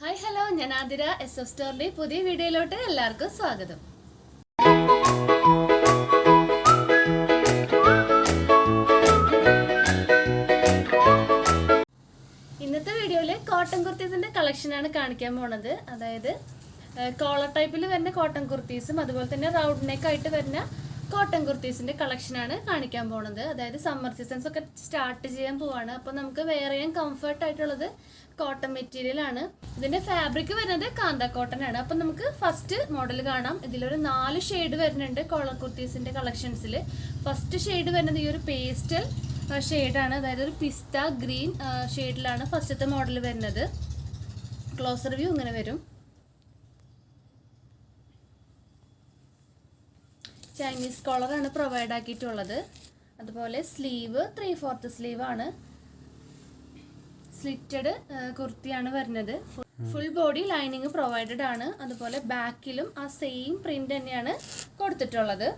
Hi hello, ഞാൻ Athira. SF സ്റ്റോറിന്റെ പുതിയ വീഡിയോയിലോട്ട് എല്ലാവർക്കും സ്വാഗതം. ഇന്നത്തെ വീഡിയോയില് കോട്ടൺ കുർത്തീസിന്റെ കളക്ഷനാണ് കാണിക്കാൻ പോണത്. അതായത് കോളർ ടൈപ്പിൽ വരുന്ന കോട്ടൺ കുർത്തീസും അതുപോലെ തന്നെ റൗണ്ട് നെക്ക് ആയിട്ട് വരുന്ന കോട്ടൺ കുർത്തീസിന്റെ കളക്ഷനാണ് കാണിക്കാൻ പോണത്. അതായത് സമ്മർ സീസൺസ് ഒക്കെ സ്റ്റാർട്ട് ചെയ്യാൻ പോവാണ്. അപ്പോൾ നമുക്ക് വേറെയും കംഫർട്ട് ആയിട്ടുള്ളത് കോട്ടൺ മെറ്റീരിയൽ ആണ്. ഇതിന്റെ ഫാബ്രിക് വരുന്നത് കാന്ത കോട്ടൺ ആണ്. അപ്പം നമുക്ക് ഫസ്റ്റ് മോഡൽ കാണാം. ഇതിലൊരു 4 ഷെയ്ഡ് വരുന്നുണ്ട് കോളർ കുർത്തീസിന്റെ കളക്ഷൻസിൽ. ഫസ്റ്റ് ഷെയ്ഡ് വരുന്നത് ഈ ഒരു പേസ്റ്റൽ ഷെയ്ഡാണ്. അതായത് ഒരു പിസ്ത ഗ്രീൻ ഷെയ്ഡിലാണ് ഫസ്റ്റത്തെ മോഡൽ വരുന്നത്. ക്ലോസർ വ്യൂ ഇങ്ങനെ വരും. ചൈനീസ് കോളറാണ് പ്രൊവൈഡ് ആക്കിയിട്ടുള്ളത്. അതുപോലെ സ്ലീവ് 3/4 സ്ലീവ് ആണ്. സ്ലിറ്റഡ് കുർത്തിയാണ് വരുന്നത്. ഫുൾ ബോഡി ലൈനിങ് പ്രൊവൈഡഡ് ആണ്. അതുപോലെ ബാക്കിലും ആ സെയിം പ്രിന്റ് തന്നെയാണ് കൊടുത്തിട്ടുള്ളത്.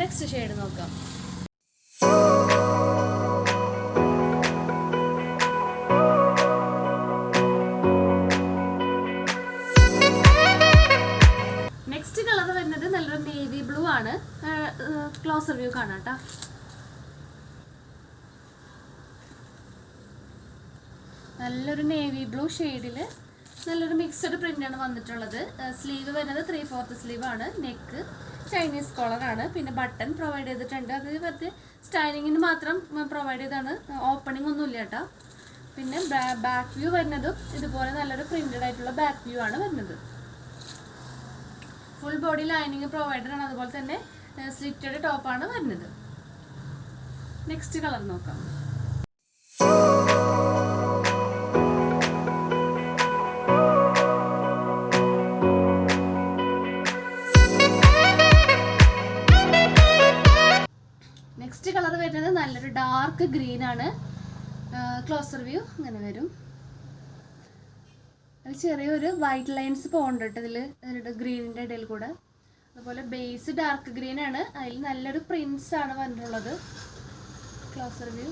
നെക്സ്റ്റ് ഷെയ്ഡ് നോക്കാം. നെക്സ്റ്റ് കളർ വരുന്നത് നല്ലൊരു നേവി ബ്ലൂ ആണ്. ക്ലോസർ വ്യൂ കാണാം കേട്ടോ. നല്ലൊരു നേവി ബ്ലൂ ഷെയ്ഡില് നല്ലൊരു മിക്സഡ് പ്രിന്റ് ആണ് വന്നിട്ടുള്ളത്. സ്ലീവ് വരുന്നത് 3/4 സ്ലീവ് ആണ്. നെക്ക് ചൈനീസ് കോളർ ആണ്. പിന്നെ ബട്ടൺ പ്രൊവൈഡ് ചെയ്തിട്ടുണ്ട്. അത് വെറുതെ സ്റ്റൈലിങ്ങിന് മാത്രം പ്രൊവൈഡ് ചെയ്താണ്. ഓപ്പണിംഗ് ഒന്നും ഇല്ല കേട്ടോ. പിന്നെ ബാക്ക് വ്യൂ വരുന്നതും ഇതുപോലെ നല്ലൊരു പ്രിന്റഡ് ആയിട്ടുള്ള ബാക്ക് വ്യൂ ആണ് വരുന്നത്. ഫുൾ ബോഡി ലൈനിങ് പ്രൊവൈഡഡ് ആണ്. അതുപോലെ തന്നെ സ്ലിറ്റഡ് ടോപ്പാണ് വരുന്നത്. നെക്സ്റ്റ് കളർ നോക്കാം. നെക്സ്റ്റ് കളർ വരുന്നത് നല്ലൊരു ഡാർക്ക് ഗ്രീൻ ആണ്. ക്ലോസർ വ്യൂ ഇങ്ങനെ വരും. അത് ചെറിയൊരു വൈറ്റ് ലൈൻസ് പോകുന്നുണ്ട് ഇതിൽ ഗ്രീനിൻ്റെ ഇടയിൽ കൂടെ. അതുപോലെ ബേസ് ഡാർക്ക് ഗ്രീൻ ആണ്. അതിൽ നല്ലൊരു പ്രിന്റ്സ് ആണ് വന്നിട്ടുള്ളത്. ക്ലോസർ വ്യൂ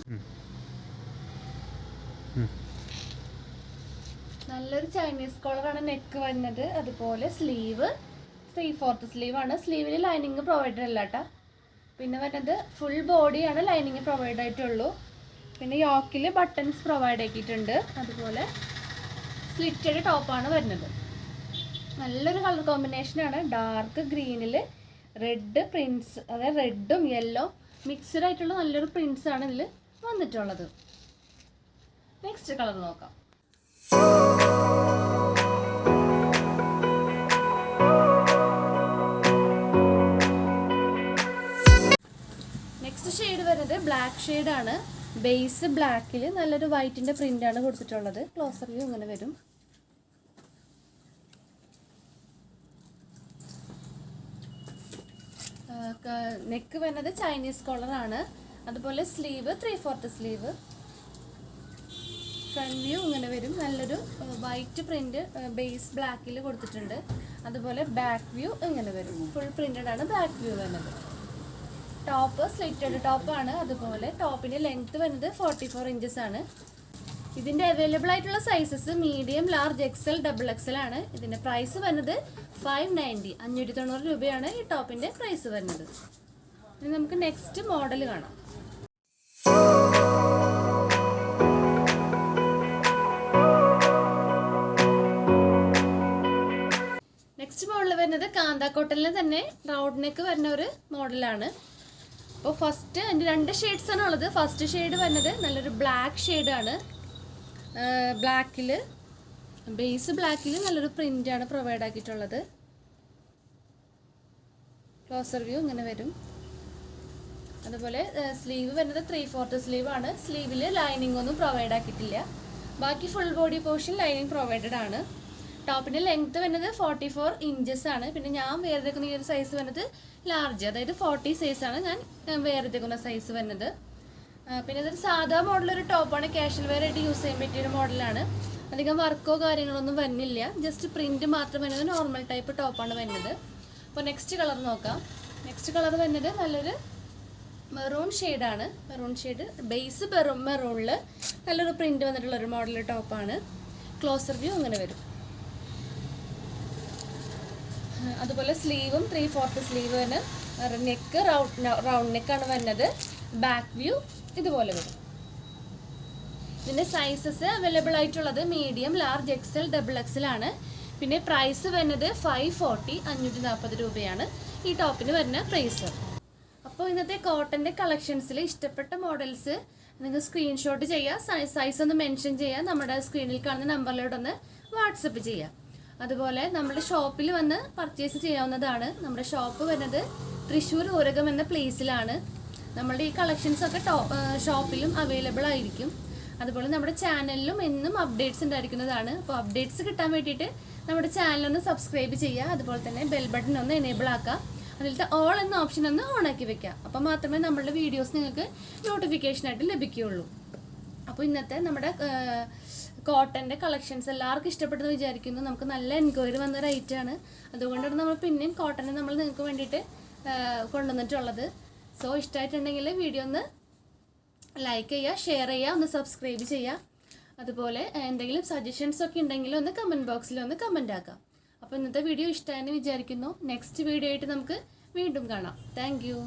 നല്ലൊരു ചൈനീസ് കോളറാണ് നെക്ക് വരുന്നത്. അതുപോലെ സ്ലീവ് 3/4 സ്ലീവ് ആണ്. സ്ലീവിൽ ലൈനിങ് പ്രൊവൈഡഡ് അല്ല കേട്ടോ. പിന്നെ വരുന്നത് ഫുൾ ബോഡിയാണ് ലൈനിങ് പ്രൊവൈഡ് ആയിട്ടുള്ളൂ. പിന്നെ യോക്കിൽ ബട്ടൺസ് പ്രൊവൈഡ് ആക്കിയിട്ടുണ്ട്. അതുപോലെ സ്ലിറ്റഡ് ടോപ്പാണ് വരുന്നത്. നല്ലൊരു കളർ കോമ്പിനേഷനാണ്. ഡാർക്ക് ഗ്രീനിൽ റെഡ് പ്രിൻസ്, അതായത് റെഡും യെല്ലോ മിക്സ്ഡ് ആയിട്ടുള്ള നല്ലൊരു പ്രിൻസ് ആണ് ഇതിൽ വന്നിട്ടുള്ളത്. നെക്സ്റ്റ് കളർ നോക്കാം. നെക്സ്റ്റ് ഷെയ്ഡ് വരുന്നത് ബ്ലാക്ക് ഷെയ്ഡ് ആണ്. ബേസ് ബ്ലാക്കിൽ നല്ലൊരു വൈറ്റിന്റെ പ്രിന്റ് ആണ് കൊടുത്തിട്ടുള്ളത്. ക്ലോസർ വ്യൂ ഇങ്ങനെ വരും. നെക്ക് വരുന്നത് ചൈനീസ് കോളർ ആണ്. അതുപോലെ സ്ലീവ് 3/4 സ്ലീവ്. ഫ്രണ്ട് വ്യൂ ഇങ്ങനെ വരും. നല്ലൊരു വൈറ്റ് പ്രിന്റ് ബേസ് ബ്ലാക്കിൽ കൊടുത്തിട്ടുണ്ട്. അതുപോലെ ബാക്ക് വ്യൂ ഇങ്ങനെ വരും. ഫുൾ പ്രിന്റഡ് ആണ് ബാക്ക് വ്യൂ വരുന്നത്. ടോപ്പ് സ്ലിറ്റഡ് ടോപ്പാണ്. അതുപോലെ ടോപ്പിന്റെ ലെങ്ത് വരുന്നത് 44 ഇഞ്ചസ് ആണ്. ഇതിന്റെ അവൈലബിൾ ആയിട്ടുള്ള sizes medium, large, XL, XXL ആണ്. ഇതിന്റെ പ്രൈസ് വരുന്നത് 590 590 രൂപയാണ് ഈ ടോപ്പിന്റെ പ്രൈസ് വരുന്നത്. ഇനി നമുക്ക് നെക്സ്റ്റ് മോഡൽ കാണാം. നെക്സ്റ്റ് മോഡൽ വരുന്നത് കാന്ത കോട്ടണിൽ തന്നെ റൗണ്ട് നെക്ക് വരുന്ന ഒരു മോഡലാണ്. അപ്പോൾ ഫസ്റ്റ് അതിൻ്റെ 2 ഷെയ്ഡ്സ് ആണ് ഉള്ളത്. ഫസ്റ്റ് ഷെയ്ഡ് വരുന്നത് നല്ലൊരു ബ്ലാക്ക് ഷെയ്ഡാണ്. ബ്ലാക്കിൽ ബേസ് ബ്ലാക്കിൽ നല്ലൊരു പ്രിന്റ് ആണ് പ്രൊവൈഡ് ആക്കിയിട്ടുള്ളത്. ക്ലോസർ വ്യൂ ഇങ്ങനെ വരും. അതുപോലെ സ്ലീവ് വരുന്നത് 3/4 സ്ലീവ് ആണ്. സ്ലീവിൽ ലൈനിങ് ഒന്നും പ്രൊവൈഡ് ആക്കിയിട്ടില്ല. ബാക്കി full body portion lining provided ആണ്. ടോപ്പിൻ്റെ ലെങ്ത് വരുന്നത് 44 ഇഞ്ചസ് ആണ്. പിന്നെ ഞാൻ വേറെടുക്കുന്ന ഈ ഒരു സൈസ് വരുന്നത് ലാർജ്, അതായത് 40 സൈസാണ് ഞാൻ വേറെടുക്കുന്ന സൈസ് വരുന്നത്. പിന്നെ ഇതൊരു സാധാ മോഡലൊരു ടോപ്പാണ്. കാഷ്വൽ വെയർ ആയിട്ട് യൂസ് ചെയ്യാൻ പറ്റിയൊരു മോഡലാണ്. അധികം വർക്കോ കാര്യങ്ങളൊന്നും വരുന്നില്ല. ജസ്റ്റ് പ്രിന്റ് മാത്രം വരുന്നത് നോർമൽ ടൈപ്പ് ടോപ്പാണ് വരുന്നത്. അപ്പോൾ നെക്സ്റ്റ് കളർ നോക്കാം. നെക്സ്റ്റ് കളർ വരുന്നത് നല്ലൊരു മെറൂൺ ഷെയ്ഡാണ്. മെറൂൺ ഷെയ്ഡ് ബേസ് മെറൂണിൽ നല്ലൊരു പ്രിൻ്റ് വന്നിട്ടുള്ളൊരു മോഡൽ ടോപ്പാണ്. ക്ലോസർ വ്യൂ അങ്ങനെ വരും. അതുപോലെ സ്ലീവും 3/4 സ്ലീവ് തന്നെ. നെക്ക് റൗണ്ട് നെക്കാണ് വരുന്നത്. ബാക്ക് വ്യൂ ഇതുപോലെ വരും. ഇതിൻ്റെ സൈസസ് അവൈലബിൾ ആയിട്ടുള്ളത് മീഡിയം, ലാർജ്, എക്സൽ, XXL ആണ്. പിന്നെ പ്രൈസ് വരുന്നത് 540 540 രൂപയാണ് ഈ ടോപ്പിന് വരുന്ന പ്രൈസ്. അപ്പോൾ ഇന്നത്തെ കോട്ടൻ്റെ കളക്ഷൻസിൽ ഇഷ്ടപ്പെട്ട മോഡൽസ് നിങ്ങൾ സ്ക്രീൻഷോട്ട് ചെയ്യുക, സൈസ് ഒന്ന് മെൻഷൻ ചെയ്യുക, നമ്മുടെ സ്ക്രീനിൽ കാണുന്ന നമ്പറിലോട്ടൊന്ന് വാട്സപ്പ് ചെയ്യുക. അതുപോലെ നമ്മുടെ ഷോപ്പിൽ വന്ന് പർച്ചേസ് ചെയ്യാവുന്നതാണ്. നമ്മുടെ ഷോപ്പ് വരുന്നത് തൃശ്ശൂർ ഊരകം എന്ന പ്ലേസിലാണ്. നമ്മളുടെ ഈ കളക്ഷൻസൊക്കെ ഷോപ്പിലും അവൈലബിൾ ആയിരിക്കും. അതുപോലെ നമ്മുടെ ചാനലിലും എന്നും അപ്ഡേറ്റ്സ് ഉണ്ടായിരിക്കുന്നതാണ്. അപ്പോൾ അപ്ഡേറ്റ്സ് കിട്ടാൻ വേണ്ടിയിട്ട് നമ്മുടെ ചാനലൊന്ന് സബ്സ്ക്രൈബ് ചെയ്യുക. അതുപോലെ തന്നെ ബെൽ ബട്ടൺ ഒന്ന് എനേബിൾ ആക്കുക. അതിലത്തെ ഓൾ എന്ന ഓപ്ഷൻ ഒന്ന് ഓണാക്കി വെക്കുക. അപ്പോൾ മാത്രമേ നമ്മളുടെ വീഡിയോസ് നിങ്ങൾക്ക് നോട്ടിഫിക്കേഷനായിട്ട് ലഭിക്കുകയുള്ളൂ. അപ്പോൾ ഇന്നത്തെ നമ്മുടെ കോട്ടൻ്റെ കളക്ഷൻസ് എല്ലാവർക്കും ഇഷ്ടപ്പെട്ടെന്ന് വിചാരിക്കുന്നു. നമുക്ക് നല്ല എൻക്വയറി വന്ന റേറ്റാണ്. അതുകൊണ്ടാണ് നമ്മൾ പിന്നെയും കോട്ടനെ നമ്മൾ നിങ്ങൾക്ക് വേണ്ടിയിട്ട് കൊണ്ടുവന്നിട്ടുള്ളത്. സോ ഇഷ്ടമായിട്ടുണ്ടെങ്കിൽ വീഡിയോ ഒന്ന് ലൈക്ക് ചെയ്യുക, ഷെയർ ചെയ്യുക, ഒന്ന് സബ്സ്ക്രൈബ് ചെയ്യുക. അതുപോലെ എന്തെങ്കിലും സജഷൻസ് ഒക്കെ ഉണ്ടെങ്കിൽ ഒന്ന് കമൻറ്റ് ബോക്സിൽ ഒന്ന് കമൻറ്റ് ആക്കാം. അപ്പോൾ ഇന്നത്തെ വീഡിയോ ഇഷ്ടമായെന്ന് വിചാരിക്കുന്നു. നെക്സ്റ്റ് വീഡിയോ ആയിട്ട് നമുക്ക് വീണ്ടും കാണാം. Thank you.